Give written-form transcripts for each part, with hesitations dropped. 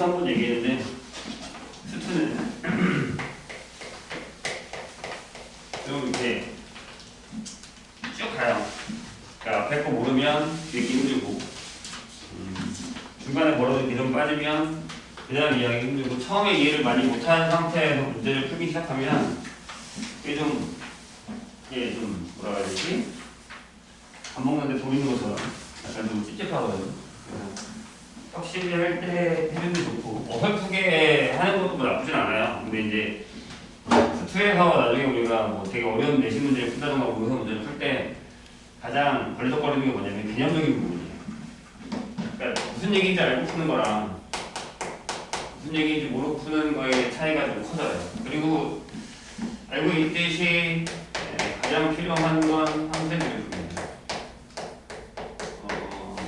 수에서 한번 얘기했는데 수트는 좀 이렇게 쭉 가요. 그러니까 앞에 거 모르면 되게 힘들고 중간에 뭐라도 이름 빠지면 그냥 이해하기 힘들고 처음에 이해를 많이 못하는 상태에서 문제를 풀기 시작하면 이게 좀 뭐라 해야 되지? 밥 먹는데 돈 있는 것처럼 약간 좀 찝찝하거든요. 확실히 할 때 해주는 게 좋고 어설프게 하는 것도 뭐 나쁘진 않아요. 근데 이제 수투에서 나중에 우리가 뭐 되게 어려운 내신 문제를 푼다던가 모의고사 문제를 풀 때 가장 걸리적거리는 게 뭐냐면 개념적인 부분이에요. 그러니까 무슨 얘기인지 알고 푸는 거랑 무슨 얘기인지 모르고 푸는 거의 차이가 좀 커져요. 그리고 알고 있듯이 가장 필요한 건 함수의 조립입니다.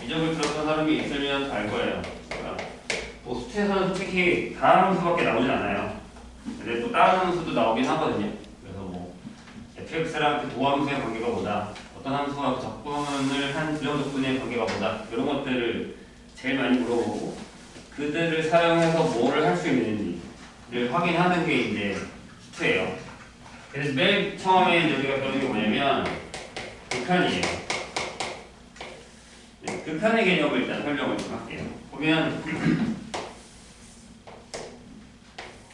미적을 들었던 사람이 있으면 알 거예요. 그러니까 뭐 수트에서는 솔직히 다른 함수밖에 나오진 않아요. 근데 또 다른 함수도 나오긴 하거든요. 그래서 뭐 fx랑 그 도함수의 관계가 뭐다, 어떤 함수와 그 적분을 한 부정 적분의 관계가 뭐다, 이런 것들을 제일 많이 물어보고 그들을 사용해서 뭐를 할 수 있는지를 확인하는 게 이제 수트예요. 그래서 맨 처음에 우리가 배우는 게 뭐냐면 극한이에요. 네, 극한의 개념을 일단 설명을 좀 할게요. 보면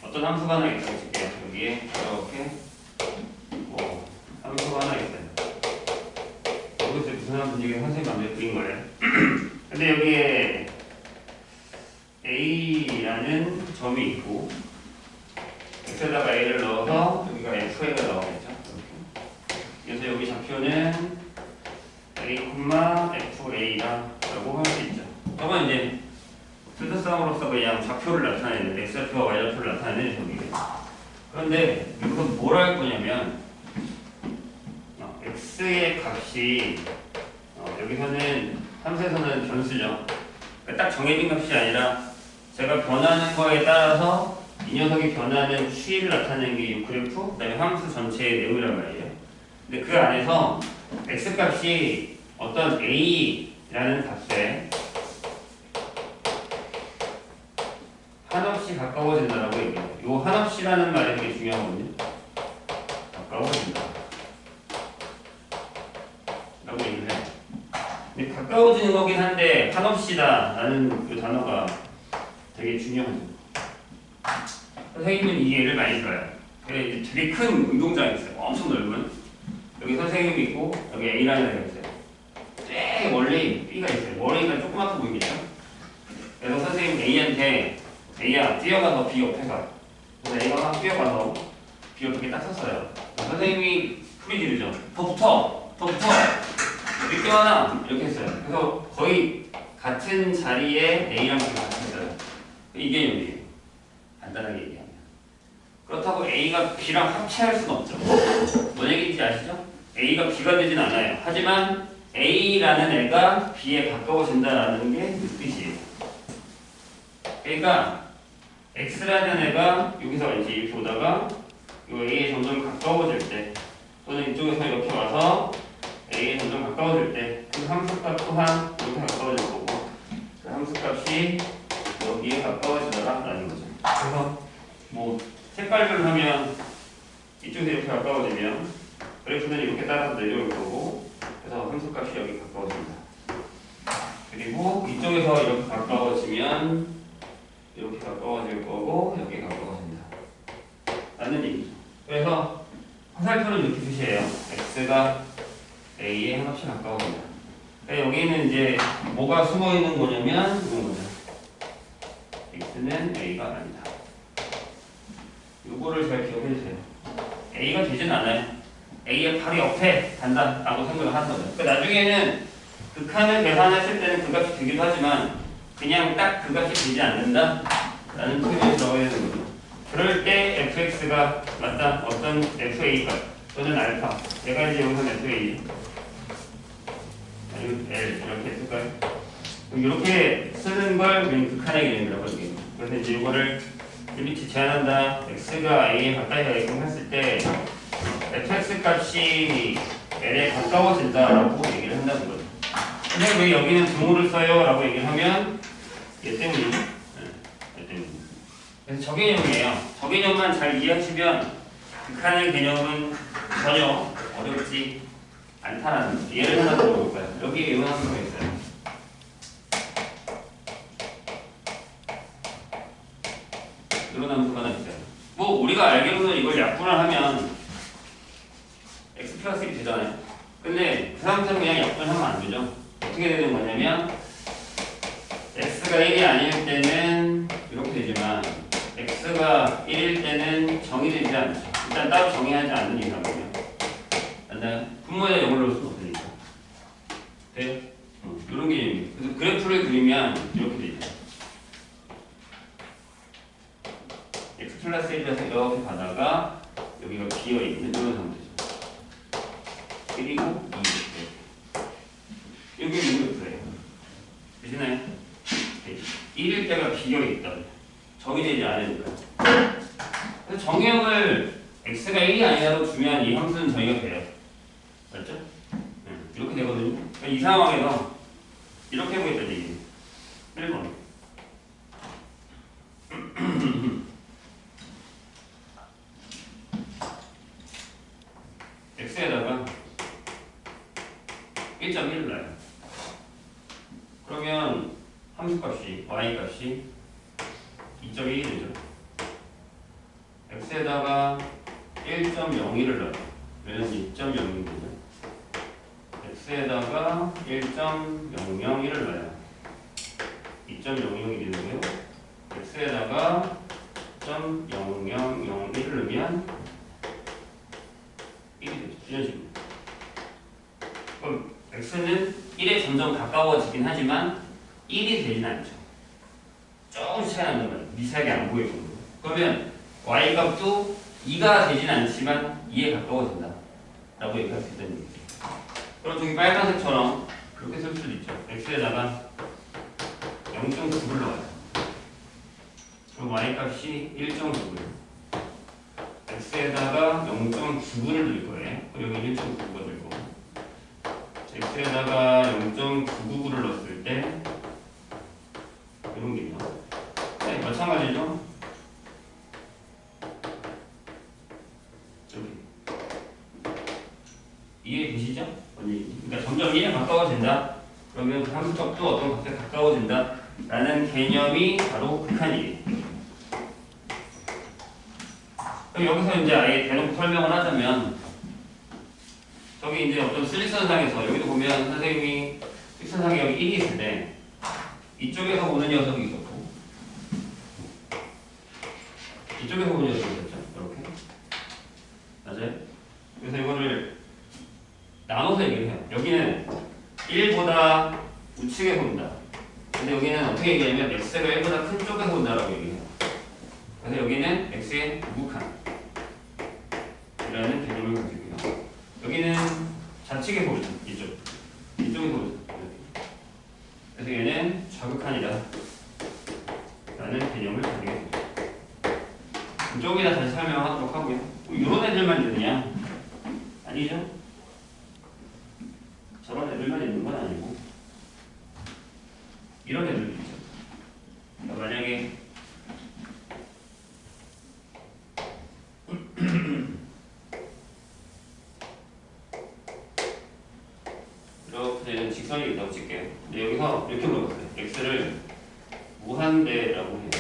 어떤 함수가 하나 있다고 칠게요. 여기에 이렇게 뭐 함수가 하나 있어요. 여기서 무슨 함수인지 선생님 마음대로 그린 거예요. 근데 여기에 A라는 점이 있고 X에다가 A를 넣어서 여기가 FA가 나오겠죠. 이렇게. 그래서 여기 좌표는 A, FA라고 할 수 있죠. 저건 이제 필드싸움으로서 그냥 좌표를 나타내는 X좌표와 Y좌표를 나타내는 저기예요. 그런데 이건 뭘 할 거냐면 X의 값이 여기서는 함수에서는 변수죠. 그러니까 딱 정해진 값이 아니라 제가 변하는 거에 따라서 이 녀석이 변하는 추이를 나타내는 게 이 그래프, 그 다음에 함수 전체의 내용이란 말이에요. 근데 그 안에서 X값이 어떤 A라는 값에 한없이 가까워진다라고 얘기해요. 이 한없이라는 말이 되게 중요하거든요. 가까워진다 라고 얘기를 해요. 근데 가까워지는 거긴 한데 한없이다라는 그 단어가 되게 중요하죠. 선생님은 이 예를 많이 들어요. 되게 큰 운동장이 있어요. 엄청 넓은. 여기 선생님이 있고 여기 A라는 애가 있어요. 되게 멀리 B가 있어요. 머리가 조그맣게 보이겠죠? 그래서 선생님 A한테 A야 뛰어가서 B 옆에 가. 그래서 A가 막 뛰어가서 B 옆에 딱 섰어요. 선생님이 소리 지르죠. 더 붙어! 더 붙어! 늦게 와나! 이렇게 했어요. 그래서 거의 같은 자리에 A랑 B가 같이 있어요. 이게 여기예요. 간단하게 얘기하면. 그렇다고 A가 B랑 합체할 수는 없죠. 뭔 얘기인지 아시죠? A가 B가 되진 않아요. 하지만 A라는 애가 B에 가까워진다라는 게 그 뜻이에요. 그러니까 X라는 애가 여기서 이제 이렇게 오다가 이 A에 점점 가까워질 때 또는 이쪽에서 이렇게 와서 A에 점점 가까워질 때 그 함수값 또한 이렇게 가까워질 거고 그 함수값이 여기에 가까워지더라라는 거죠. 그래서 뭐 색깔별로 하면 이쪽에서 이렇게 가까워지면 그래프는 이렇게 따라서 내려올 거고 그래서 함수값이 여기 가까워집니다. 그리고 이쪽에서 이렇게 가까워지면 이렇게 가까워질 거고 여기 가까워집니다. 라는 얘기죠. 그래서 화살표는 이렇게 표시해요. X가 A에 한없이 가까워집니다. 그러니까 여기는 이제 뭐가 숨어 있는 거냐면 이런 거죠. X는 A가 아니다. 요거를 잘 기억해 주세요. A가 되진 않아요. A의 바로 옆에 간다 라고 생각을 하는 거죠. 그러니까 나중에는 극한을 계산했을 때는 그 값이 되기도 하지만 그냥 딱 그 값이 되지 않는다 라는 표현이 들어가야 되는 거죠. 그럴 때 fx가 맞다 어떤 fa값 또는 알파 얘가 이제 여기서 fa 아니면 l 이렇게 쓸까요? 이렇게 쓰는 걸 우리는 극한의 개념이라고 하거든요. 그래서 이제 이거를 리미트 제한한다 x가 a에 가까이 가게끔 했을 때 fx 값이 l에 가까워진다라고 얘기를 한다는 거죠. 근데 왜 여기는 등호를 써요? 라고 얘기를 하면 얘 때문이죠. 얘 때문에. 그래서 저 개념이에요. 저 개념만 잘 이해하시면 극한의 개념은 전혀 어렵지 않다라는 예를 하나 들어볼 거예요. 여기에 이런 수가 있어요. 이런 함수가 하나 있어요. 뭐 우리가 알기로는 이걸 약분을 하면 x 플러스 1이 되잖아요. 근데 그 상태로 그냥 약분을 하면 안 되죠. 어떻게 되는 거냐면 x가 1이 아닐 때는 이렇게 되지만 x가 1일 때는 정의되지 않죠. 일단 따로 정의하지 않는 이상이고요. 일단 분모에다 0을 넣을 수는 없으니까. 돼요? 이런 개념이에요. 그래서 그래프를 그리면 이렇게 되죠. x 플러스 1에서 이렇게 가다가 여기가 비어있는 이런 상태죠. 그리고 2 여기 있는 그래요. 되시나요? 1일 때가 비어있다. 정의되지 않으니까. 그래서 정의역을 x가 1이 아니라도 주면 이 함수는 정의가 돼요. 맞죠? 네, 이렇게 되거든요. 그러니까 이 상황에서 이렇게 해보겠다는 얘기예요. 1번. x에다가 1.1을 놔요. 그러면 함수값이 y값이 2.1이 되죠. x에다가 1.01을 넣어요. 왜냐면 2.01이 되죠. x에다가 1.001을 넣어요. 2.001이 되고요. x에다가 0.0001을 넣으면 1이 되죠. 이런 식으로. 그럼 x는 1에 점점 가까워지긴 하지만 1이 되진 않죠. 조금씩 차이 난단 말이에요. 미세하게 안 보이고. 그러면 y값도 2가 되진 않지만 2에 가까워진다 라고 얘기할 수 있다는 얘기죠. 그럼 저기 빨간색처럼 그렇게 쓸 수도 있죠. x에다가 0.9를 넣어요. 그럼 y값이 1.9를 x에다가 0.9를 넣을 거예요. 그럼 여기 1.9가 들고 x에다가 0.999를 넣었을 때 이런 게 있나? 네, 마찬가지죠. 여기 이해되시죠? 그러니까 점점 1에 가까워진다. 그러면 그 함수값도 어떤 값에 가까워진다 라는 개념이 바로 극한이에요. 그럼 여기서 이제 아예 대놓고 설명을 하자면 저기 이제 어떤 슬릭선상에서 여기도 보면 선생님이 슬릭선상에 여기 1이 있을 때 이쪽에서 오는 녀석이 있었고 이쪽에서 오는 녀석이 있었죠. 이렇게 맞아요? 그래서 이거를 나눠서 얘기를 해요. 여기는 1보다 우측에서 온다. 근데 여기는 어떻게 얘기하냐면 x가 1보다 큰 쪽에서 온다라고 얘기해요. 그래서 여기는 x의 우극한 이라는 개념을 가지고 있고요. 여기는 좌측에서 오죠. 이쪽에서 오죠. 그래서 얘는 좌극한이다 라는 개념을 가지게 되죠. 이쪽이다 다시 설명하도록 하고요. 이런 애들만 있느냐? 아니죠. 저런 애들만 있는 건 아니고 이런 애들도 있죠. 그러니까 만약에 이렇게 직선이 있다고 칠게요. 근데 여기서 이렇게 물어봤어요. x를 무한대라고 해요.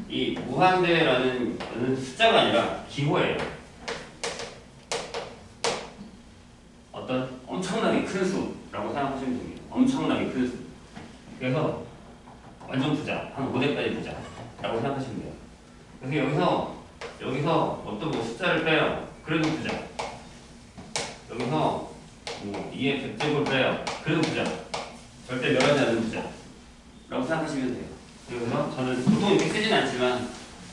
이 무한대라는 숫자가 아니라 기호예요. 어떤 엄청나게 큰 수라고 생각하시면 됩니다. 엄청나게 큰 수. 그래서 완전 부자, 한 5대까지 부자라고 생각하시면 돼요. 그래서 여기서 어떤 뭐 숫자를 빼요. 그래도 부자. 여기서 2의 100제곱을 빼요. 그래도 부자. 절대 멸하지 않는 부자라고 생각하시면 돼요. 그래서 저는 보통 이렇게 쓰진 않지만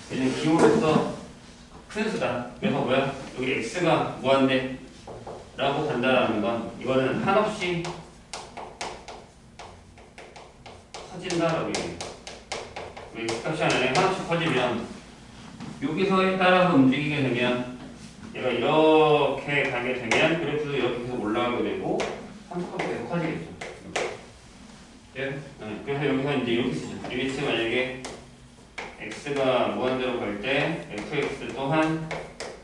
그냥 기호로서 큰 수다. 그래서 뭐야? 여기 x가 무한대 라고 간다라는 건 이거는 한없이 커진다라고 얘기해요. x값이 아니라 한없이 커지면 여기서에 따라서 움직이게 되면 얘가 이렇게 가게 되면 그래프도 이렇게 계속 올라가게 되고 함수값이 계속 커지겠죠. 네? 그래서 여기서 이제 이렇게 쓰죠. limit 만약에 x가 무한대로 갈 때 fx 또한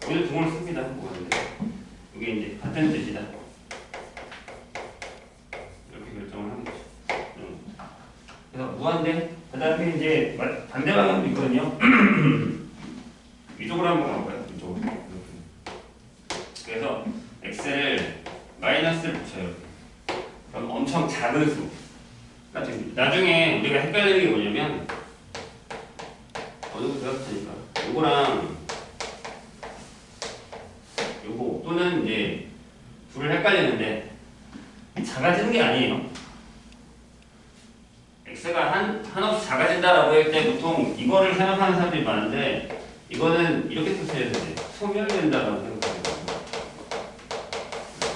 여기도 동을 씁니다. 무한대. 이게 이제 같은 뜻이다. 이렇게 결정을 하겠죠. 그래서 무한대. 그다음에 이제 반대 방향도 있거든요. 이쪽으로 한번 가볼까요? 이쪽으로. 이렇게. 그래서 x를 마이너스를 붙여요. 그럼 엄청 작은 수. 나중에 우리가 헷갈리는 게 뭐냐면 어느 거 배웠으니까 요거랑 요거 또는 이제 둘을 헷갈리는데 작아지는 게 아니에요. x가 한없이 작아진다라고 할 때 보통 이거를 생각하는 사람들이 많은데 이거는 이렇게 쓰셔야 돼요. 소멸된다라고 생각해요.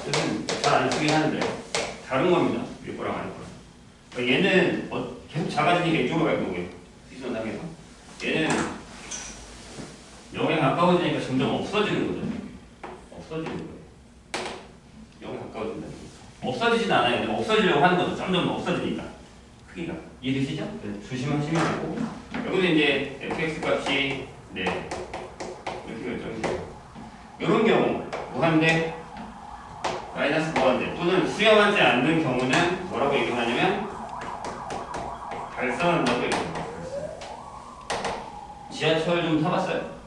뜻은 잘 안 쓰긴 하는데 다른 겁니다. 위 거랑 아래 거랑. 그러니까 얘는 계속 작아지니까 이쪽으로 갈 거고요. 시선당에서 얘는 0에 가까워지니까 점점 없어지는 거죠. 없어지는 거예요. 0에 가까워진다. 없어지진 않아요. 근데 없어지려고 하는 거죠. 점점 없어지니까. 크기가. 이해되시죠? 네, 조심하시면 되고. 여기도 이제 fx 값이 네 이렇게 결정이 돼요. 이런 경우 무한대 마이너스 무한대 또는 수렴하지 않는 경우는 뭐라고 얘기하냐면 발산한다고 얘기합니다. 지하철 좀 타봤어요?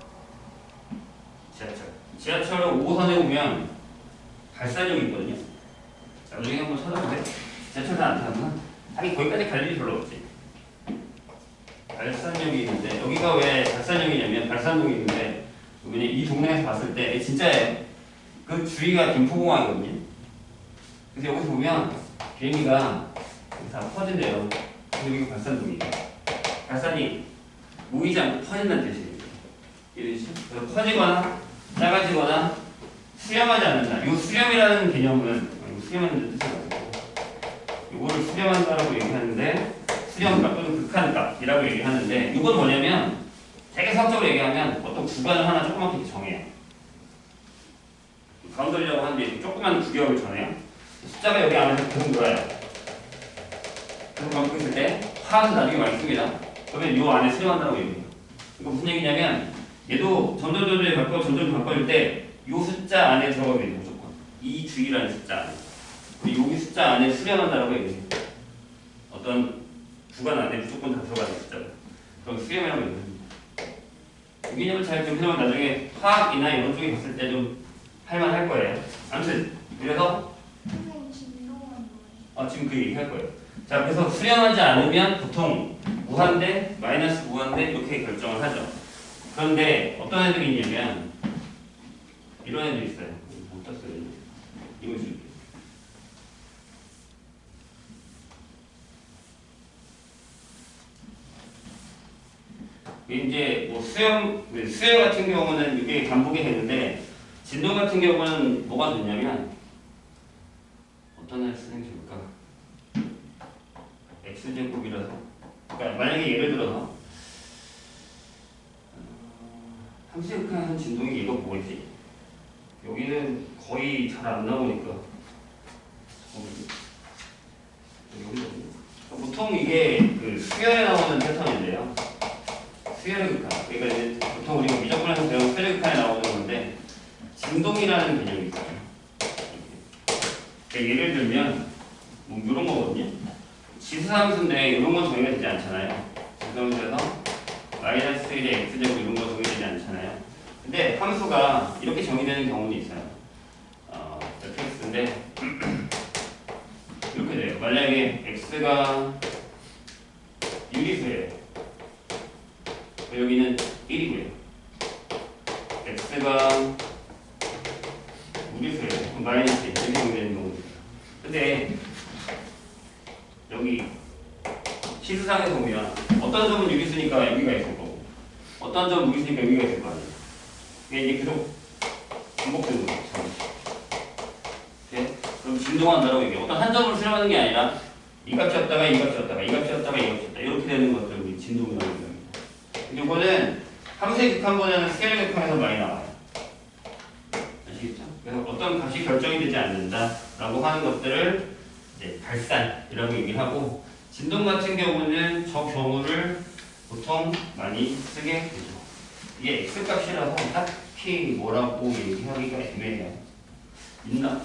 지하철 5호선에 오면 발산역이 있거든요. 나중에 한번 찾아보세요. 지하철 다 안 타는구나. 하긴 거기까지 갈 일이 별로 없지. 발산역이 있는데 여기가 왜 발산역이냐면 발산동이 있는데 왜냐 이 동네에서 봤을 때 진짜예요. 그 주위가 김포공항이거든요. 그래서 여기서 보면 비행기가 다 퍼진대요. 여기가 발산동이에요. 발산이 모이지 않고 퍼진다는 뜻이에요. 이해되시죠? 그래서 퍼지거나 작아지거나 수렴하지 않는다. 이 수렴이라는 개념은 수렴하는 뜻이 아니고 이거를 수렴한다라고 얘기하는데 수렴값 또는 극한값이라고 얘기하는데 이건 뭐냐면 되게 성적으로 얘기하면 어떤 구간을 하나 조그맣게 정해요. 가운데라고 하는데 조그만 구역을 정해요. 숫자가 여기 안에서 계속 놀아요. 계속 감고 있을 때 화는 나중에 많이 씁니다. 그러면 이 안에 수렴한다고 얘기해요. 이거 무슨 얘기냐면 얘도 점점 바꿔줄 때 이 숫자 안에 들어가게 돼요. 무조건. 이 주기라는 숫자 안에. 그리고 여기 숫자 안에 수렴한다라고 얘기해요. 어떤 구간 안에 무조건 다 들어가는 숫자가. 그럼 수렴이라고 얘기합니다. 이 개념을 잘 좀 해보면 나중에 화학이나 이런 쪽에 갔을 때 좀 할만할 거예요. 아무튼 그래서 지금 그 얘기 할 거예요. 자, 그래서 수렴하지 않으면 보통 무한대, 마이너스 무한대 이렇게 결정을 하죠. 그런데 어떤 애들이 있냐면 이런 애들이 있어요. 못 땄어요. 이거 줄게요. 이제 뭐 수열 같은 경우는 이게 반복이 되는데 진동 같은 경우는 뭐가 좋냐면 어떤 애를 쓰는 게 좋을까? x제곱이라서 그러니까 만약에 예를 들어서 함수극한 진동이 얘가 뭐겠지? 여기는 거의 잘 안 나오니까 보통 이게 그 수열에 나오는 패턴인데요. 수열의 극한. 그러니까 이제 보통 우리가 미적분에서 배운 수열의 극한에 나오는 건데 진동이라는 개념이 있어요. 그러니까 예를 들면 뭐 이런 거거든요. 지수함수인데 이런 건 정의가 되지 않잖아요. 지수함수에서 마이너스 1의 x제곱 이런 거 정의되지 않잖아요. 근데 함수가 이렇게 정의되는 경우는 있어요. fx인데 이렇게 돼요. 만약에 x가 유리수예요. 여기는 1이고요. x가 무리수예요. 마이너스 1 이렇게 정의되는 경우입니다. 근데 여기 시수상에서 보면 어떤 점은 유리수니까 여기가 있을 거고 어떤 점은 무리수니까 여기가 있을 거 아니에요. 이게 계속 반복되는 거죠. 네? 그럼 진동한다라고 얘기해요. 어떤 한 점을 수렴하는 게 아니라 이 값이었다가 이 값이었다가 이 값이었다가 이 값이었다 이렇게 되는 것들을 우리 진동이라고 얘기합니다. 근데 이거는 함수의 극한보다는 스케일의 극한에서 많이 나와요. 아시겠죠? 그래서 어떤 값이 결정이 되지 않는다라고 하는 것들을 이제 발산이라고 얘기를 하고 진동 같은 경우는 저 경우를 보통 많이 쓰게 되죠. 이게 x값이라서 딱히 뭐라고 얘기하기가 애매해요. 있나?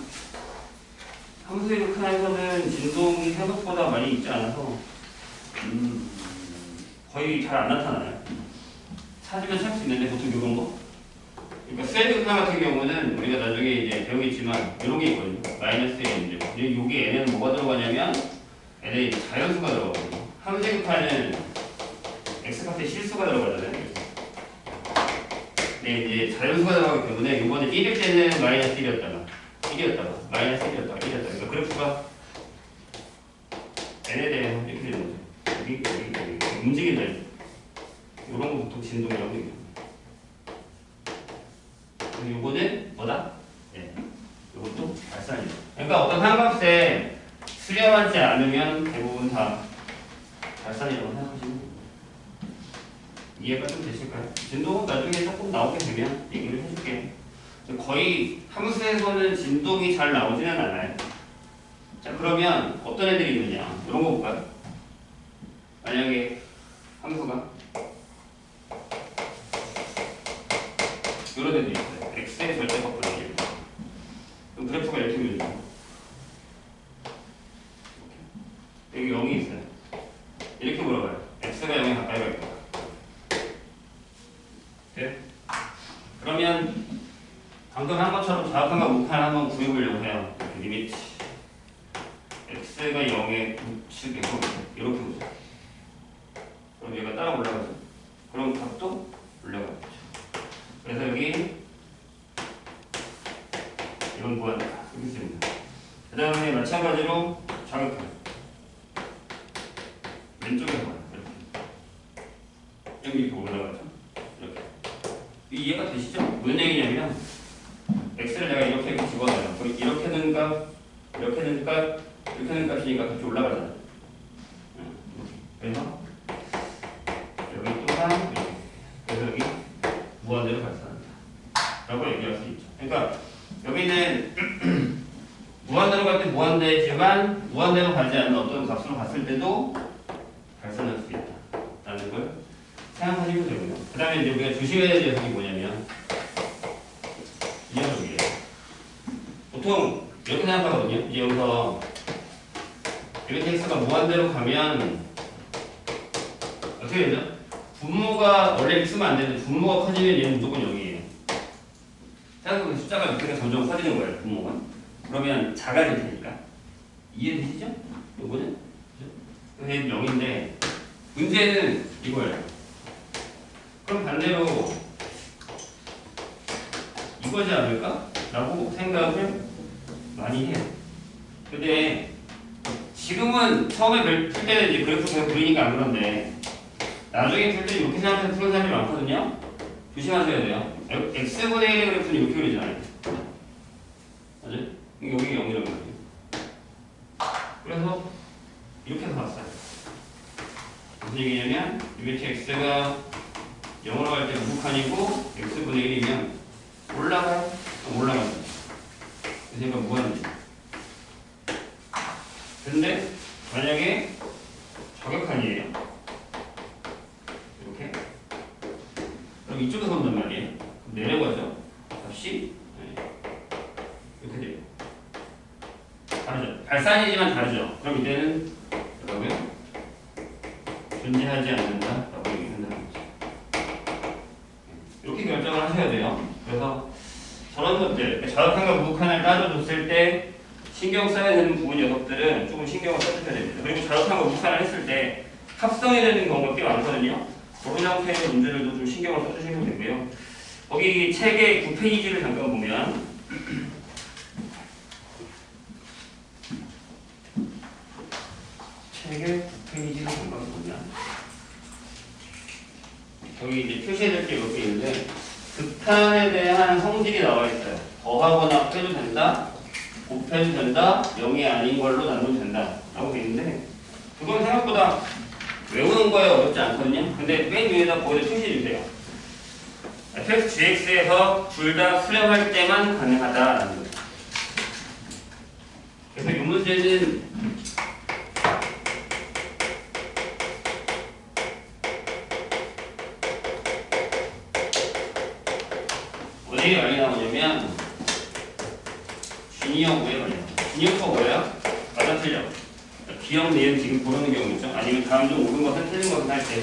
함수의 극한에서는 진동이 생각보다 많이 있지 않아서 거의 잘 안 나타나요. 찾으면 찾을 수 있는데 보통 이런 거. 그러니까 수의 극한 같은 경우는 우리가 나중에 이제 배우겠지만 이런 게 있거든요. 마이너스 n 이제 여기 n에는 뭐가 들어가냐면 n에 자연수가 들어가거든요. 함수의 극한은 x값에 실수가 들어가잖아요. 네, 이제 자연수가 들어가기 때문에 이번에 1일 때는 마이너스 1이었다가 1이었다가 마이너스 1이었다가 1이었다가 그러니까 그래프가 n에 대해서 이렇게 되는 거죠. 여기 움직인다. 이런 거 보통 진동이라고 얘기해요. 요거는 뭐다? 네. 요것도 발산이죠. 그러니까 어떤 한값에 수렴하지 않으면 대부분 다 발산이라고 생각하시면 이해가 좀 되실까요? 진동은 나중에 조금 나오게 되면 얘기를 해줄게요. 거의 함수에서는 진동이 잘 나오지는 않아요. 자, 그러면 어떤 애들이 있느냐? 이런 거 볼까요? 만약에 함수가 이런 애들이 있어요. x의 절대값분의 1. 그럼 그래프가 이렇게 그려져요. 여기 0이 있어요. 이렇게 물어봐요. x가 0에 가까이 갈 거야. 네? 그러면 방금 한 것처럼 자각한과 무한을 한번 구해보려고 해요. 리미트 x가 0에 우측이고 이렇게 보죠. 그럼 얘가 따라 올라가죠. 그럼 값도 올라가겠죠. 그래서 여기 이건 무한이다. 이렇게 씁니다. 그 다음에 마찬가지로 자극한 왼쪽에 봐요. 이렇게 여기 올라가죠. 이렇게 이해가 되시죠? 무슨 얘기냐면 x를 내가 이렇게 집어넣어요. 이렇게 는 값, 이렇게 는 값, 이렇게 는 값이니까 같이 올라가잖아요. 그래서 여기 또한 이렇게. 그래서 여기 무한대로 발산한다. 라고 얘기할 수 있죠. 그러니까 여기는 무한대로 갈 때 무한대지만 무한대로 가지 않는 어떤 값으로 갔을 때도 발산할 수 있다. 라는 걸 생각하시면 되고요. 그 다음에 이제 우리가 조심해야 될 녀석이 뭐냐면 이 녀석이에요. 보통 이렇게 생각하거든요. 이제 여기서 이렇게 x가 무한대로 가면 어떻게 되죠? 분모가 원래 x면 안 되는데 분모가 커지면 얘는 무조건 0이에요. 생각해보면 숫자가 밑에가 점점 커지는 거예요. 분모가. 그러면 작아질 테니까. 이해되시죠? 요거는? 얘는 0인데 문제는 이거예요. 그럼 반대로 이거지 않을까? 라고 생각을 많이 해요. 근데 지금은 처음에 풀 때는 이제 그래프 계속 그리니까 안 그런데 나중에 풀 때는 이렇게 생각해서 푸는 사람이 많거든요. 조심하셔야 돼요. x분의 1의 그래프는 이렇게 그리잖아요. 맞아요? 여기 0이라고 그래요. 그래서 이렇게 해서 봤어요. 무슨 얘기냐면 리미트 x가 0으로 갈 때 무극한이고 x분의 1이면 올라가요? 올라가요. 그래서 무한이죠. 근데 만약에 저격한이에요. 이렇게. 그럼 이쪽에서 온단 말이에요. 그럼 내려가죠. 값이 이렇게 돼요. 다르죠. 발산이지만 다르죠. 그럼 이때는 뭐라고요? 존재하지 않는다라고 얘기한다는 거죠. 이렇게 결정을 하셔야 돼요. 그래서 저런 것들, 자극한과 무극한을 따져줬을 때 신경 써야 되는 부분 녀석들은 조금 신경을 써주셔야 됩니다. 그리고 자극한과 무극한을 했을 때 합성이 되는 경우가 꽤 많거든요. 그런 형태의 문제들도 좀 신경을 써주시면 되고요. 거기 책의 9페이지를 잠깐 보면 책의 9페이지를 잠깐 보면 여기 이제 표시해둘 게 몇 개 있는데 극한에 대한 성질이 나와 있어요. 더하거나 빼도 된다, 곱해도 된다, 0이 아닌 걸로 나눠도 된다 라고 돼 있는데 그건 생각보다 외우는 거에 어렵지 않거든요. 근데 맨 위에다 거기다 표시해 주세요. fx, gx에서 둘 다 수렴할 때만 가능하다라는 거죠. 그래서 이 문제는 어디에 많이 나오냐면 주니어 부에 많이 나와요. 주니어가 뭐예요? 맞아 틀려. 기억 내용 지금 고르는 경우 있죠. 아니면 다음 중 옳은 것은 틀린 것은 할 때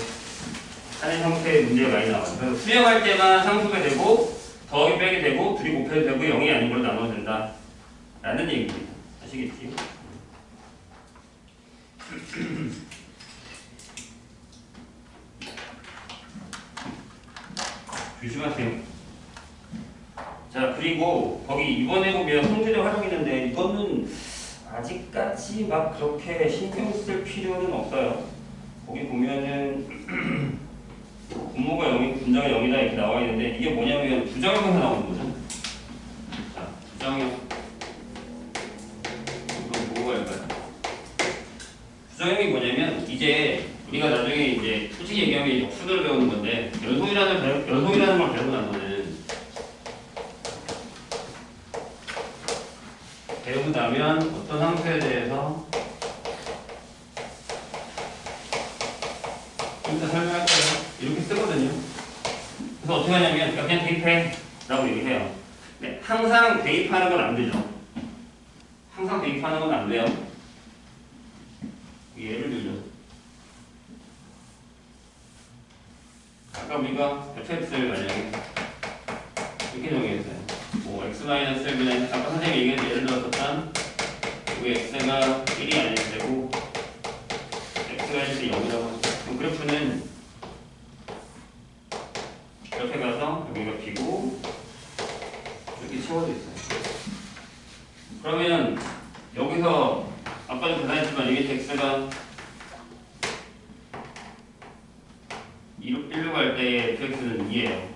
하는 형태의 문제가 많이 나와요. 그래서 수렴할 때만 상수가 되고 더하기 빼기 되고 둘이 곱해도 되고 0이 아닌 걸로 나눠도 된다 라는 얘기입니다. 아시겠지? 조심하세요. 자, 그리고 거기 이번에 보면 성질의 활용이는데 이거는 아직까지 막 그렇게 신경 쓸 필요는 없어요. 거기 보면은 분모가 0이 분자가 0이다 이렇게 나와 있는데 이게 뭐냐면 부정형에서 나오는 거죠. 자, 부정형. 이건 뭐가 할까요? 부정형이 뭐냐면 이제 우리가 나중에 이제 솔직히 얘기하면 역순으로 배우는 건데 연속이라는 걸 배우고 나면 어떤 함수에 대해서 좀 이따 설명할 거예요. 이렇게 쓰거든요. 그래서 어떻게 하냐면 그냥 대입해 라고 얘기해요. 네, 항상 대입하는 건 안 되죠. 항상 대입하는 건 안 돼요. 예를 들죠. 아까 우리가 fx를 만약에 이렇게 정의했어요. 뭐 x-1분의 아까 선생님이 얘기한 예를 들었었던 이 x가 1이 아닐 때고 x가 1일 때 0이라고 하죠. 그럼 그래프는 옆에 가서 여기가 b고 이렇게 채워져 있어요. 그러면 여기서 아까도 계산했지만 이게 x가 1로 갈 때의 fx는 2예요.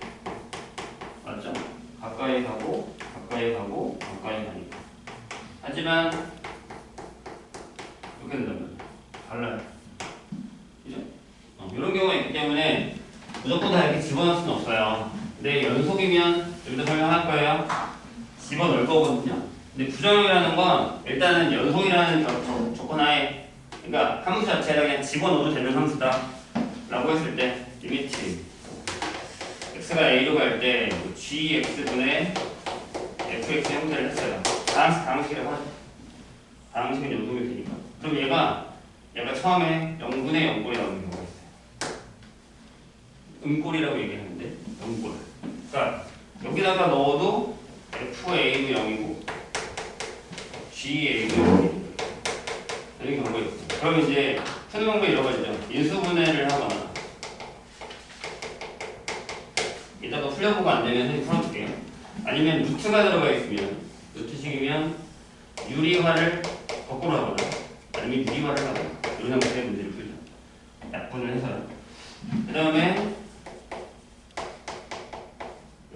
맞죠? 가까이 가고 가까이 가고 가까이 가니까. 하지만 이렇게 된다면 달라요. 그죠? 이런 경우가 있기 때문에 무조건 다 이렇게 집어넣을 수는 없어요. 근데 연속이면 여기다 설명할 거예요. 집어넣을 거거든요. 근데 부정형이라는 건 일단은 연속이라는 조건 하에 그러니까 함수 자체를 그냥 집어넣어도 되는 함수다 라고 했을 때 리미트 x가 a로 갈 때 gx분의 fx 형태를 했어요. 다항식이라고 하죠. 다항식은 연속이 되니까. 그럼 얘가 처음에 0분의 0꼴이 나오는 경우가 있어요. 음꼴이라고 얘기하는데 음꼴. 그러니까 여기다가 넣어도 fa도 0이고 ga도 0이고 이런 경우가 있어요. 그럼 이제 푸는 방법이 여러 가지죠. 인수분해를 하거나 이따가 풀려보고 안 되면 선생님 풀어줄게요. 아니면 루트가 들어가 있으면 루트식이면 유리화를 거꾸로 하거나 아니면 유리화를 하거나 이런 형태의 문제를 풀죠. 약분을 해서요. 그 다음에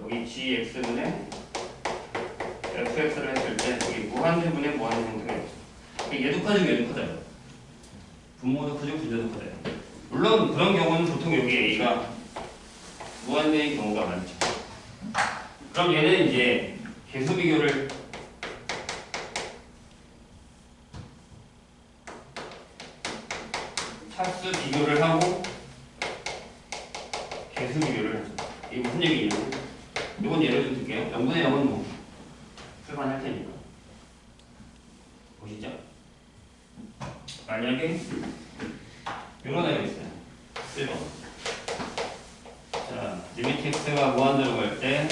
여기 gx분의 fx를 했을 때 여기 무한대분의 무한대 형태가 있죠. 얘도 커지고 얘도 커져요. 분모도 커지고 분자도 커져요. 물론 그런 경우는 보통 여기 a가 무한대인 경우가 많죠. 그럼 얘는 이제 계수 비교를 차수 비교를 하고 계수 비교를 하죠. 이게 무슨 얘기냐면 이건 예를 좀 들게요. 0분의 0은 뭐 출발할 테니까 보시죠. 만약에 이런 애가 있어요. 1번. 자, 리미트 x가 무한대로 갈 때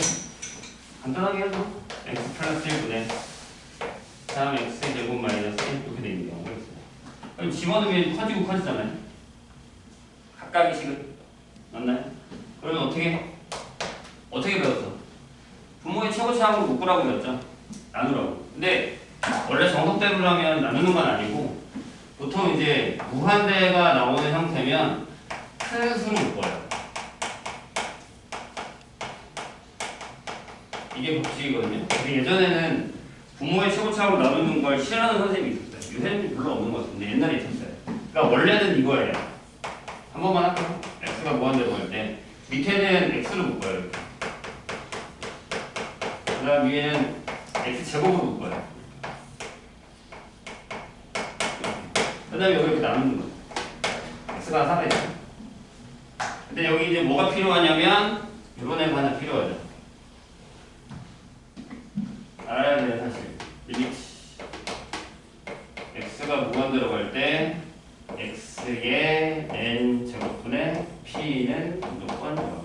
간단하게 하죠. x 플러스 1분의 3x 제곱 마이너스 1 이렇게 되는 경우가 있어요. 그럼 집어넣으면 커지고 커지잖아요. 각각의 식을 맞나요? 그러면 어떻게 배웠어? 분모의 최고차함으로 묶으라고 배웠죠. 나누라고. 근데 원래 정석대로 하면 나누는 건 아니고 보통 이제 무한대가 나오는 형태면 큰 수로 묶어요. 이게 법칙이거든요. 근데 예전에는 분모의 최고차함으로 나누는 걸 싫어하는 선생님이 있었어요. 요새는 별로 없는 것 같은데 옛날에 있었어요. 그러니까 원래는 이거예요. 한 번만 할게요. x가 무한대로 갈 때 밑에는 x로 묶어요. 이렇게. 그 다음 위에는 x제곱으로 묶어요. 그 다음에 여기 이렇게 나누는 거예요. x가 4되죠. 근데 여기 이제 뭐가 필요하냐면 이런 애가 하나 필요하죠. 알아야 돼요 사실. 리미트 x가 무한대로 갈 때 x의 n 제곱분의 p는 무조건 0이다.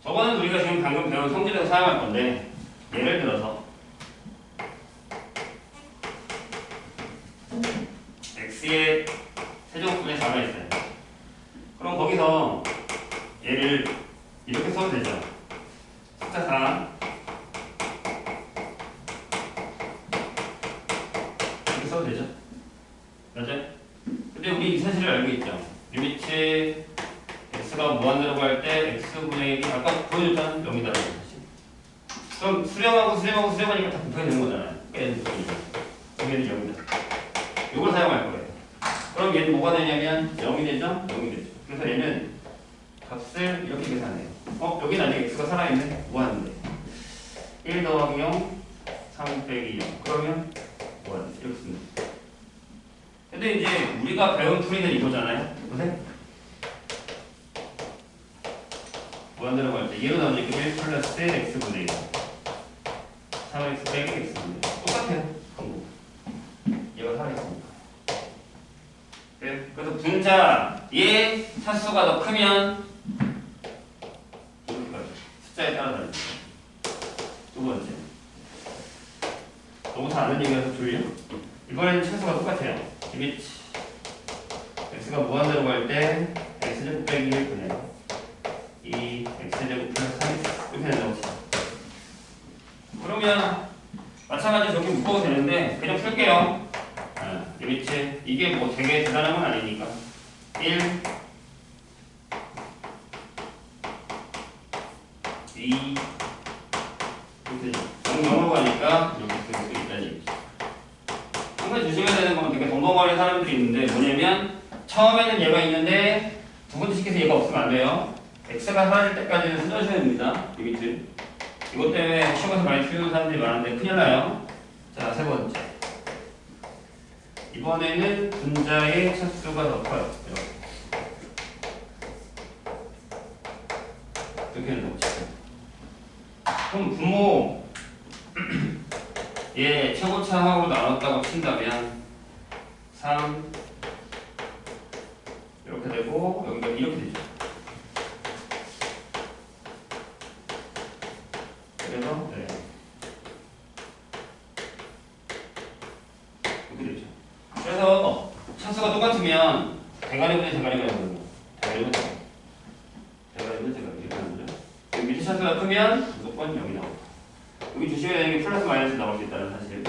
저거는 우리가 지금 방금 배운 성질에서 사용할 건데 예를 들어서 x의 세제곱분의 4가 있어요. 그럼 거기서 얘를 이렇게 써도 되죠. 숫자 4 이렇게 써도 되죠. 맞아요? 근데 우리 이 사실을 알고 있죠. 리미트 x가 무한대로 갈 때 x분의 1이 아까 보여줬잖아. 0이다라고 사실. 그럼 수렴하니까 다 곱하게 되는 거잖아요. 얘는 0이다. 이걸 사용할 거예요. 그럼 얘는 뭐가 되냐면 0이 되죠? 0이 되죠. 그래서 얘는 값을 이렇게 계산해요. 여기는 아직 x가 살아있네? 무한인데 1 더하기 0 3 빼기 0 그러면 무한 이렇게 씁니다. 근데 이제 우리가 배운 풀이는 이거잖아요. 보세요. 무한대로 갈 때 얘로 나오니까 1 플러스 x분의 1 3x 빼기 x분의 1 똑같아요. 방법. 얘가 살아있습니다. 그래서 분자의 차수가 더 크면 숫자에 따라 다릅니다. 두 번째. 너무 다 아는 얘기라서 졸려? 이번에는 차수가 똑같아요. 리미트 x가 무한대로 갈 때 x제곱 빼기 1분의 2 x제곱 플러스 3x 이렇게 된다고 치죠. 그러면 마찬가지로 저렇게 묶어도 되는데 그냥 풀게요. 리미트 이게 뭐 되게 대단한 건 아니니까 1 2 이렇게 0으로 가니까 이렇게 쓸 수 있다는 얘기죠. 한 가지 조심해야 되는 건 되게 덤벙거리는 사람들이 있는데 뭐냐면 처음에는 얘가 있는데 두 번째 시켜서 얘가 없으면 안 돼요. x가 사라질 때까지는 쓰셔야 됩니다. 리미트 이것 때문에 시험에서 많이 틀리는 사람들이 많은데 큰일 나요. 자, 세 번째 이번에는 분자의 차수가 더 커요. 이렇게 된다고 치죠. 그럼 분모 얘 최고차하고 나눴다고 친다면 3 이렇게 되고 여기가 이렇게 되죠. 그래서 이렇게 되죠. 그래서 차수가 똑같으면 대가리분의 대가리가 되는 거예요. 대가리분의 대가리 이렇게 하는 거죠. 밑에 차수가 크면 무조건 0이 나오고 여기 조심해야 되는 게 플러스 마이너스 나올 수 있다는 사실.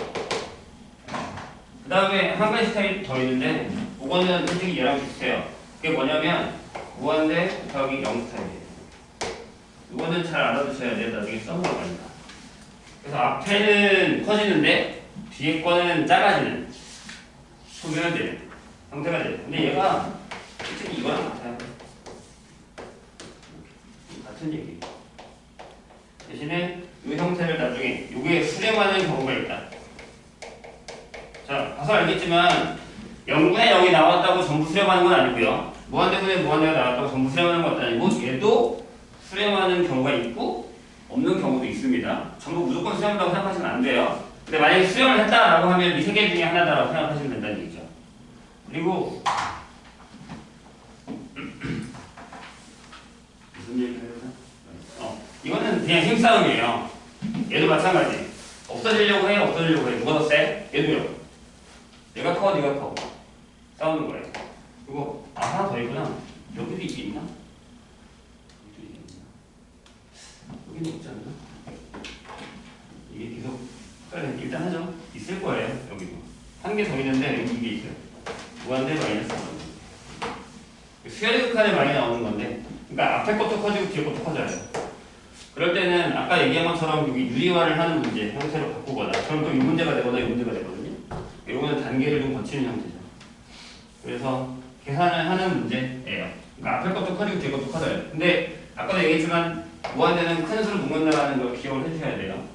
그 다음에 한 가지 스타일이 더 있는데 그거는 솔직히 얘랑 비슷해요. 그게 뭐냐면 무한대 곱하기 0 스타일이에요. 이거는 잘 알아두셔야 돼요. 나중에 써먹을 겁니다. 그래서 앞에는 커지는데 뒤에 거는 작아지는 소멸되는 형태가 돼요. 근데 얘가 솔직히 이거랑 같아요. 같은 얘기. 대신에 이 형태를 나중에 이게 수렴하는 경우가 있다. 자, 봐서 알겠지만 0분의 0이 나왔다고 전부 수렴하는 건 아니고요. 무한대분의 무한대가 나왔다고 전부 수렴하는 것도 아니고 얘도 수렴하는 경우가 있고 없는 경우도 있습니다. 전부 무조건 수렴한다고 생각하시면 안 돼요. 근데 만약에 수렴을 했다라고 하면 이 세 개 중에 하나다라고 생각하시면 된다는 얘기죠. 그리고 무슨 얘기를 해야 되나? 이거는 그냥 힘싸움이에요. 얘도 마찬가지. 없어지려고 해, 누가 더 세? 얘도요. 얘가 커, 네가 커. 싸우는 거예요. 그리고 하나 더 있구나. 여기도 있나? 여기는 없지 않나? 이게 계속 일단 하죠. 있을 거예요. 여기도 한 개 더 있는데 여기 이게 있어요. 무한대 마이너스 수열의 극한에 많이 나오는 건데, 그러니까 앞에 것도 커지고 뒤에 것도 커져요. 그럴 때는 아까 얘기한 것처럼 여기 유리화를 하는 문제 형태로 바꾸거나, 그럼 또 이 문제가 되거나 이 문제가 되거든요. 이거는 단계를 좀 거치는 형태죠. 그래서 계산을 하는 문제예요. 그러니까 앞에 것도 커지고 뒤에 것도 커져요. 근데 아까도 얘기했지만 무한대는 큰 수를 묶는다는 걸 기억을 해주셔야 돼요.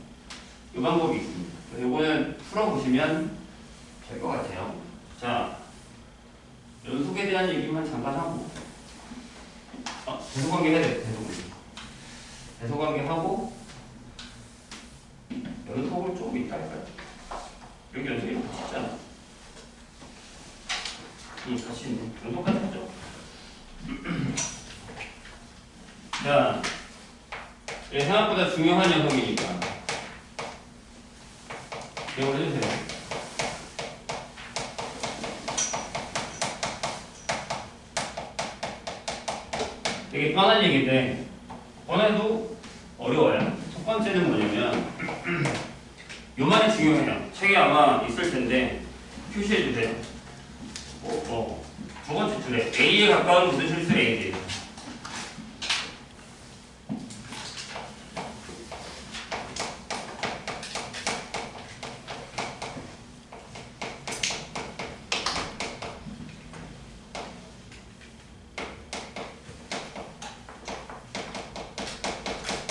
이 방법이 있습니다. 그래서 이거는 풀어보시면 될 것 같아요. 자, 연속에 대한 얘기만 잠깐 하고, 대소관계 해야 돼. 대소관계 하고, 연속을 조금 있다 할까요? 여기 연속이 같이 있잖아. 이 같이 있네. 연속 같이 있죠. 자, 얘 생각보다 중요한 녀석이니까 기억을 해주세요. 되게 뻔한 얘기인데 뻔해도 어려워요. 첫 번째는 뭐냐면 요만이 중요해요. 책에 아마 있을 텐데 표시해 주세요. 두 번째 줄에 A에 가까운 모든 실수 A에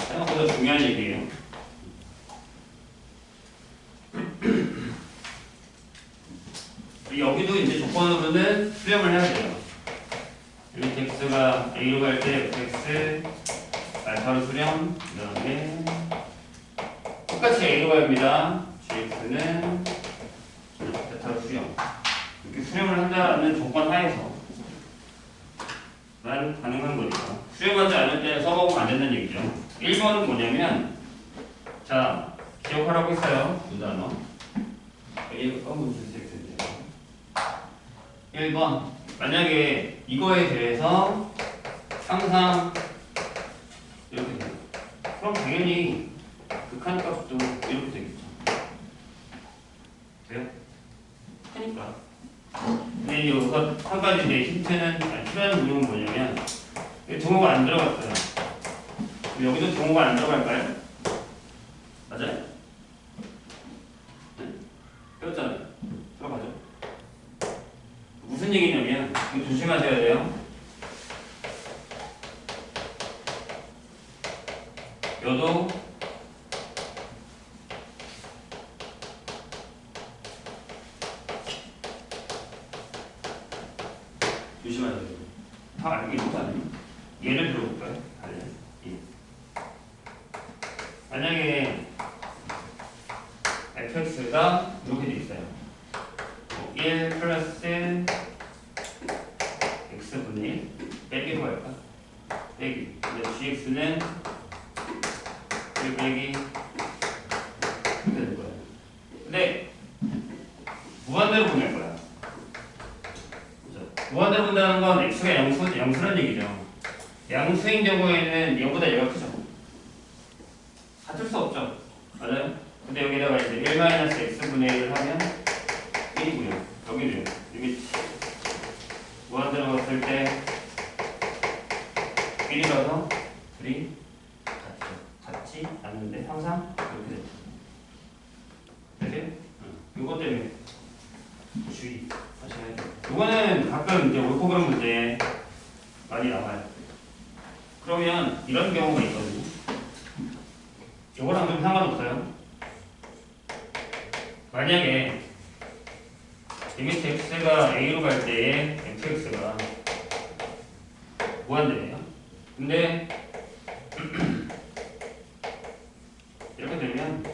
생각보다 중요한 얘기예요. 여기도 이제 조건으로는 수렴을 해야 돼요. 여기 x가 a로 갈 때 fx 알파로 수렴, 그 다음에 똑같이 a로 갑니다. gx는 베타로 수렴. 이렇게 수렴을 한다는 조건 하에서 만 가능한 거니까. 수렴하지 않을 때 써먹으면 안 된다는 얘기죠. 1번은 뭐냐면, 자, 기억하라고 했어요. 두 단어. A가 까먹은 주세요. 1번. 만약에 이거에 대해서 항상 이렇게 돼요. 그럼 당연히 극한 값도 이렇게 되겠죠. 돼요? 크니까. 근데 여기서 한 가지 내 힌트는, 필요한 부분은 뭐냐면, 등호가 안 들어갔어요. 여기도 등호가 안 들어갈까요? 맞아요? 네? 배웠잖아요. 들어가죠. 무슨 얘기냐면, 이거 조심하셔야 돼요. 여도 조심하셔야 돼요. 다 알고 있는 거 아니에요? 예를 들어볼까요? 예. 만약에 fx가 이렇게 돼 있어요. 1 플러스 x분의 1 빼기로 갈까? 빼기. 근데 gx는 1 빼기 이렇게 될 거예요. 근데 무한대로 보낼 거야. 그죠? 무한대로 본다는 건 x가 양수란 얘기죠. 양수인 경우에는 얘보다 얘가 크죠. 같을 수 없죠. 맞아요? 근데 여기다가 이제 1-x분의 1을 하면 1이고요. 여기는 리미트 무한대로 갔을 때 1이라서 둘이 같지 않는데 항상 이렇게 되죠. 되세요? 이것 때문에 주의 하셔야 돼요. 이거는 가끔 이제 올코그램 문제 많이 나와요. 그러면 이런 경우가 있거든요. 이거랑 좀 상관없어요. 만약에 리미트 x가 a로 갈 때에 fx가 무한대예요. 근데 이렇게 되면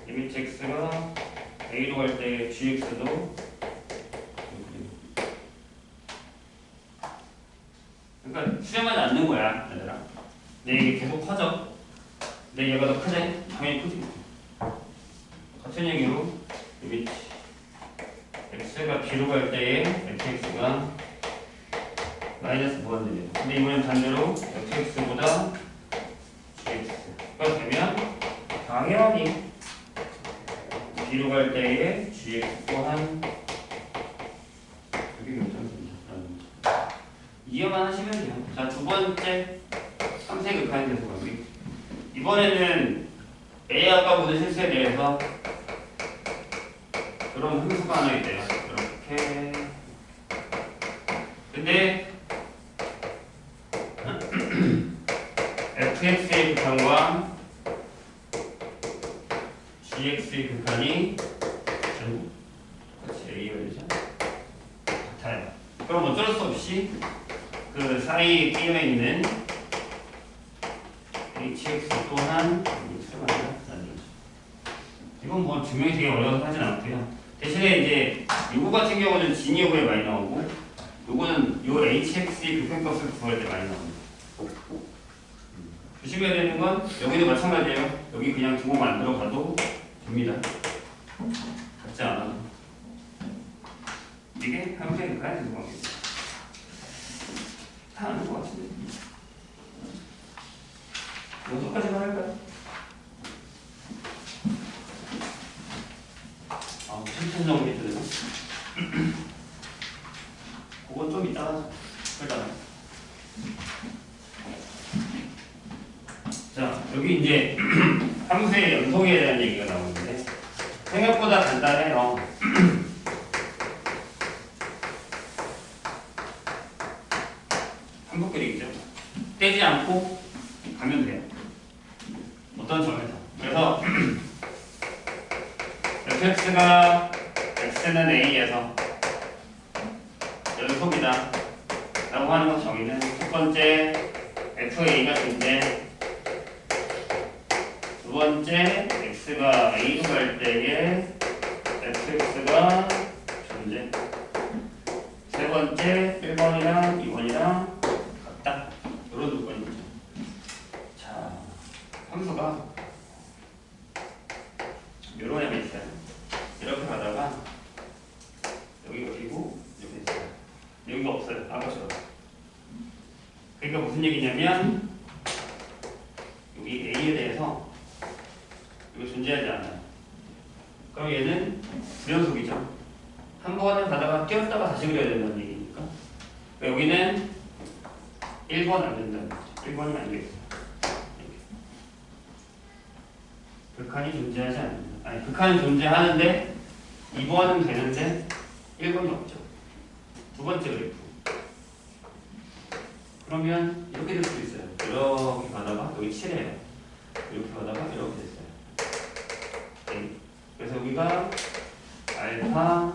리미트 x가 a로 갈 때 gx도 그러니까 수렴하지 않는 거야, 얘들아. 근데 이게 계속 커져. 근데 얘가 더 크지? 당연히 크지. 같은 얘기로 리미트 x가 b로 갈 때에 fx가 마이너스 무한대예요. 근데 이번엔 반대로 fx보다 gx가 되면 당연히 b로 갈 때에 gx 또한 여기 괜찮습니다. 이해만 하시면 돼요. 자, 두 번째 3세 극한에 대해서 가기. 이번에는 A 아까 보던 실수에 대해서 그런 함수가 하나 있대요. 이렇게. 근데 fx의 극한과 gx의 극한이 같이 A가 되죠. 같아요. 그럼 어쩔 수 없이 그 사이에 끼어 있는 hx 또한 x가 아니라 이건 뭐 증명이 되게 어려워서 하진 않고요. 대신에 이제 요거 같은 경우는 진위 여부에 많이 나오고 요거는 요 hx의 극한값을 구할 때 많이 나옵니다. 조심해야 되는 건 여기도 마찬가지예요. 여기 그냥 두고 만들어 가도 됩니다. 같지 않아도 이게 함수의 극한의 증거입니다. 다 아는 것 같은데 여기까지만 할까요? 실천 정리 되나? 그건 좀 이따 하자. 일단 자, 여기 이제 함수의 연속에 대한 얘기가 나오는데 생각보다 간단해요. 한국 그리기죠. 떼지 않고 가면 돼요. 어떤 점에서. 그래서 fx가 x는 a에서 연속이다 라고 하는 것 정의는 첫 번째 fa가 존재, 두 번째 x가 a로 갈 때에 fx가 존재, 세 번째 1번이랑 2번이랑 같다 이런 조건이죠. 자, 함수가 이런 애가 있어요. 이렇게 가다가 여기가 그리고 이렇게 있어요. 여기가 없어요. 아까처럼. 그러니까 무슨 얘기냐면 여기 A에 대해서 이거 존재하지 않아요. 그럼 얘는 불연속이죠. 한 번을 가다가 띄었다가 다시 그려야 된다는 얘기니까. 그러니까 여기는 1번 안 된다는 거죠. 1번이 안 되겠어요. 극한이 존재하지 않는다. 아니, 극한은 존재하는데 2번은 되는데 1번이 없죠. 두 번째 그래프. 그러면 이렇게 될 수도 있어요. 이렇게 가다가 여기 7이에요. 이렇게 가다가 이렇게 됐어요. 네. 그래서 여기가 알파,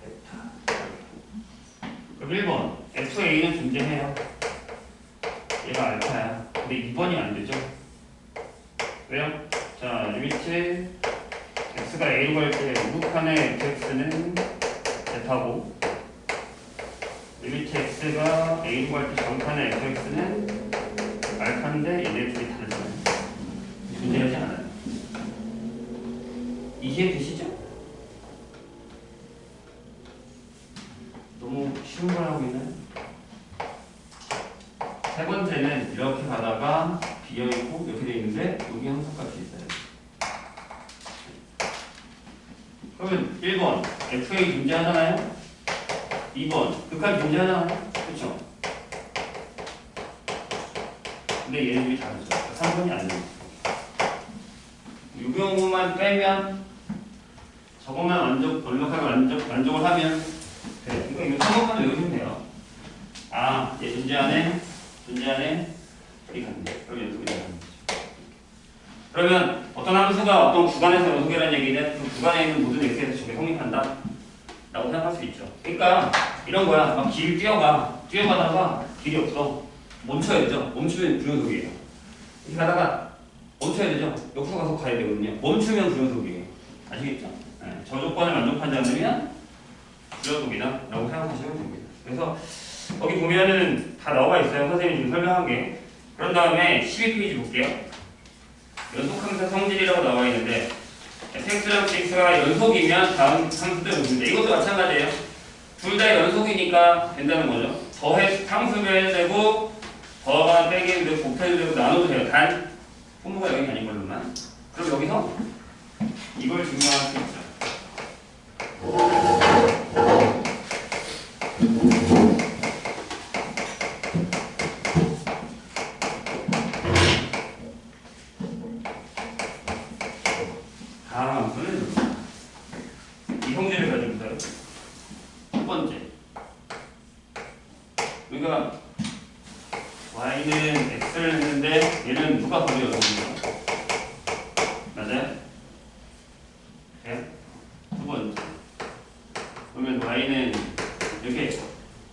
베타. 그럼 1번 FA는 존재해요. 얘가 알파야. 근데 2번이 안 되죠. 왜요? 자, 리미트 x가 a로 갈 때 우극한의 fx는 베타고 리미트 x가 a로 갈 때 정칸의 fx는 알파인데 얘네 둘이 다르잖아요. 존재하지 않아요. 이해되시죠? 너무 쉬운 걸 하고 있나요? 세 번째는 이렇게 가다가 비어있고 이렇게 돼 있는데 여기 함수값이 있어요. 그러면 1번 FA 존재하잖아요. 2번 극한이 존재하잖아요. 그렇죠? 근데 얘네들이 다르죠. 3번이 안 돼요. 이 경우만 빼면 저것만 완벽하게 만족을 하면 돼. 이거 3번만 외우시면 돼요. 아, 얘 존재하네. 이 같네. 그럼 연속이 되는 거죠. 그러면 어떤 함수가 어떤 구간에서 연속이라는 얘기는 그 구간에 있는 모든 x에서 저게 성립한다 라고 생각할 수 있죠. 그러니까 이런 거야. 막 길 뛰어가다가 길이 없어. 멈춰야 되죠. 멈추면 불연속이에요. 이렇게 가다가 멈춰야 되죠. 옆으로 가서 가야 되거든요. 멈추면 불연속이에요. 아시겠죠? 네. 저 조건을 만족하지 않으면 불연속이다 라고 생각하시면 됩니다. 그래서 거기 보면은 다 나와 있어요. 선생님이 지금 설명한 게. 그런 다음에 12페이지 볼게요. 연속함수 성질이라고 나와 있는데 fx랑 gx가 연속이면 다음 함수들 오는데 이것도 마찬가지예요. 둘 다 연속이니까 된다는 거죠. 함수를 되고 더하거나 빼기도 되고 곱해도 되고 나눠도 돼요. 단 분모가 여기는 아닌 걸로만. 그럼 여기서 이걸 증명할 수 있죠. 다음 함수는 이 형제를 가지고서요. 첫 번째, 우리가 y는 x를 했는데 얘는 누가 더 연속입니까? 맞아요? 네? 두 번째, 그러면 y는 이렇게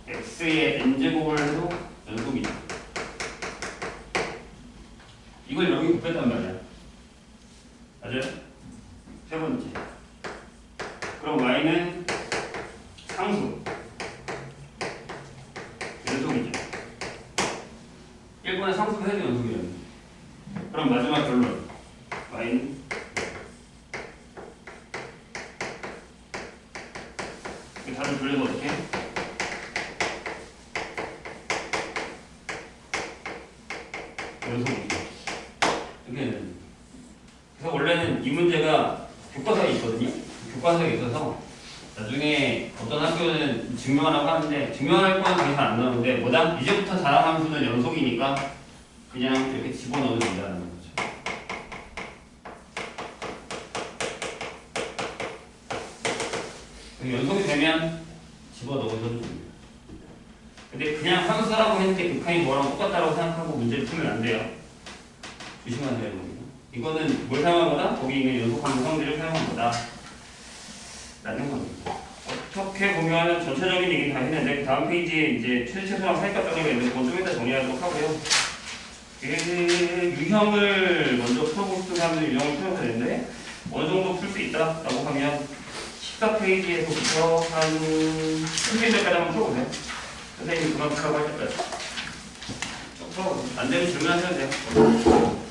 x의 n제곱을 해도 연속이죠. 이걸 여기 곱했단 말이야. 맞아요? 세 번째. 그럼 y는 상수. 연속이죠. 1번에 상수가 해도 연속이라는. 그럼 마지막 결론. y는 다들 돌려서 어떻게? 연속이죠. 여기는. 그래서 원래는 이 문제가 교과서에 있거든요. 교과서에 있어서 나중에 어떤 학교는 증명하라고 하는데 증명할 건 당연히 안 나오는데 뭐다? 이제부터 자랑하는 수는 연속이니까 그냥 이렇게 집어넣어도 된다는 거죠. 연속이 되면 집어넣어도 됩니다. 근데 그냥 함수라고 했는데 극한이 뭐랑 똑같다고 생각하고 문제를 풀면 안 돼요. 조심하셔야 됩니다. 이거는 뭘 사용한 거다? 거기 있는 연속함수 성질을 사용한 거다. 라는 겁니다. 어떻게 보면 전체적인 얘기 다 했는데 그 다음 페이지에 이제 최소랑 사이값 정리가 있는데 그건 좀 이따 정리하도록 하고요. 유형을 먼저 풀어보고 싶은 사람들은 유형을 풀어도 되는데 어느 정도 풀 수 있다라고 하면 14페이지에서부터 한 3페이지까지 한번 풀어보세요. 선생님이 그만 풀라고 할 때까지 쭉 풀어보세요. 안 되면 질문하셔도 돼요.